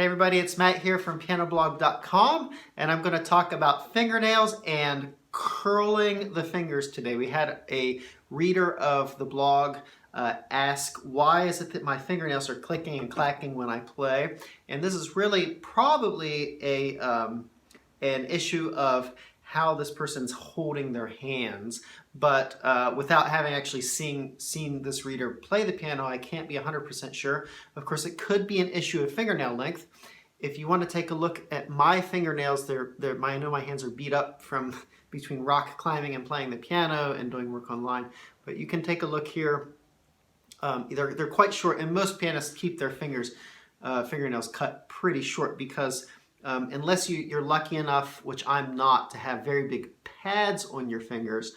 Hey everybody, it's Matt here from pianoblog.com, and I'm going to talk about fingernails and curling the fingers today. We had a reader of the blog ask, why is it that my fingernails are clicking and clacking when I play? And this is really probably an issue of how this person's holding their hands, but without having actually seen this reader play the piano, I can't be 100% sure. Of course, it could be an issue of fingernail length. If you want to take a look at my fingernails, I know my hands are beat up from between rock climbing and playing the piano and doing work online, but you can take a look here. They're quite short, and most pianists keep their fingernails cut pretty short because unless you're lucky enough, which I'm not, to have very big pads on your fingers,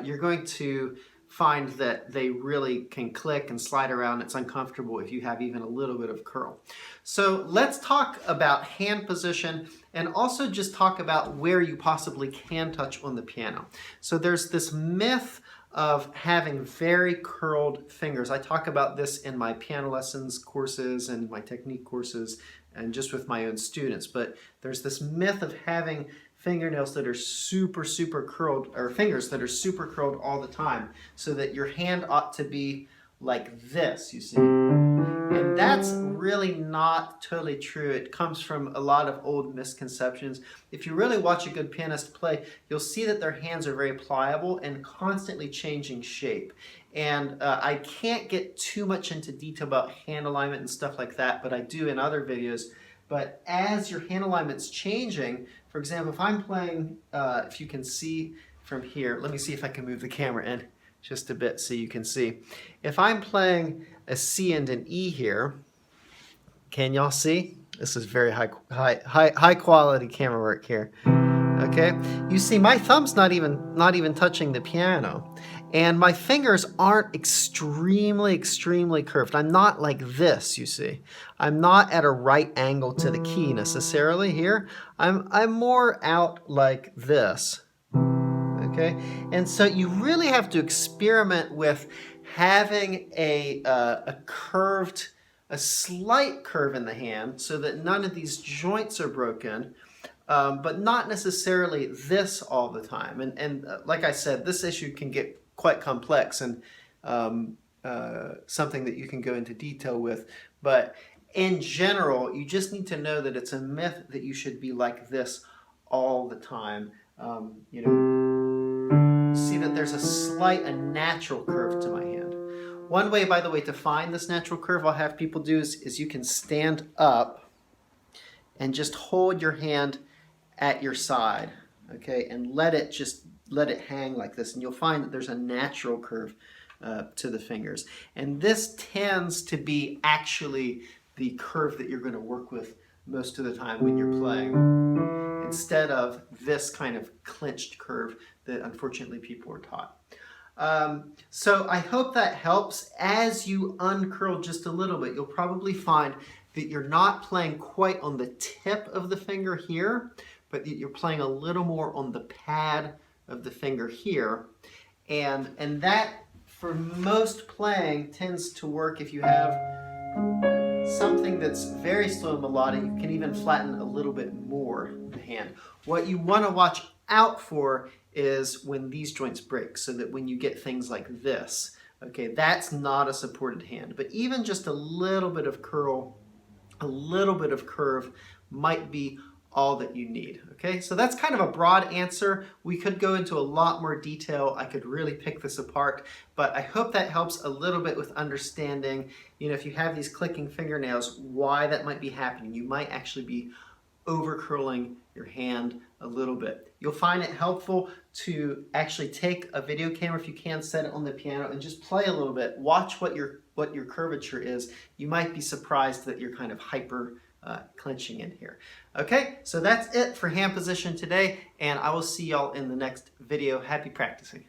you're going to find that they really can click and slide around. It's uncomfortable if you have even a little bit of curl. So let's talk about hand position and also just talk about where you possibly can touch on the piano. So there's this myth of having very curled fingers. I talk about this in my piano lessons courses and my technique courses and just with my own students, but there's this myth of having fingernails that are super curled, or fingers that are super curled all the time, so that your hand ought to be like this, you see. And that's really not totally true. It comes from a lot of old misconceptions. If you really watch a good pianist play, you'll see that their hands are very pliable and constantly changing shape. And I can't get too much into detail about hand alignment and stuff like that, but I do in other videos. But as your hand alignment's changing, for example, if I'm playing, if you can see from here, let me see if I can move the camera in just a bit so you can see. If I'm playing a C and an E here, can y'all see? This is very high quality camera work here. Okay, you see my thumb's not even touching the piano, and my fingers aren't extremely curved. I'm not like this, you see. I'm not at a right angle to the key necessarily here. I'm more out like this. Okay, and so you really have to experiment with having a slight curve in the hand so that none of these joints are broken. But not necessarily this all the time. And like I said, this issue can get quite complex and something that you can go into detail with. But in general, you just need to know that it's a myth that you should be like this all the time. You know, see that there's a natural curve to my hand. One way, by the way, to find this natural curve I'll have people do is you can stand up and just hold your hand at your side, okay, and let it hang like this, and you'll find that there's a natural curve to the fingers. And this tends to be actually the curve that you're going to work with most of the time when you're playing, instead of this kind of clenched curve that unfortunately people are taught. So I hope that helps. As you uncurl just a little bit, you'll probably find that you're not playing quite on the tip of the finger here, but that you're playing a little more on the pad of the finger here. And that, for most playing, tends to work if you have something that's very slow and melodic. You can even flatten a little bit more the hand. What you want to watch out for is when these joints break, so that when you get things like this, okay, that's not a supported hand. But even just a little bit of curl, a little bit of curve might be all that you need. Okay, so that's kind of a broad answer. We could go into a lot more detail. I could really pick this apart, but I hope that helps a little bit with understanding, you know, if you have these clicking fingernails, why that might be happening. You might actually be over curling your hand a little bit. You'll find it helpful to actually take a video camera, if you can, set it on the piano and just play a little bit. Watch what your curvature is. You might be surprised that you're kind of hyper clenching in here. Okay, so that's it for hand position today, and I will see y'all in the next video. Happy practicing.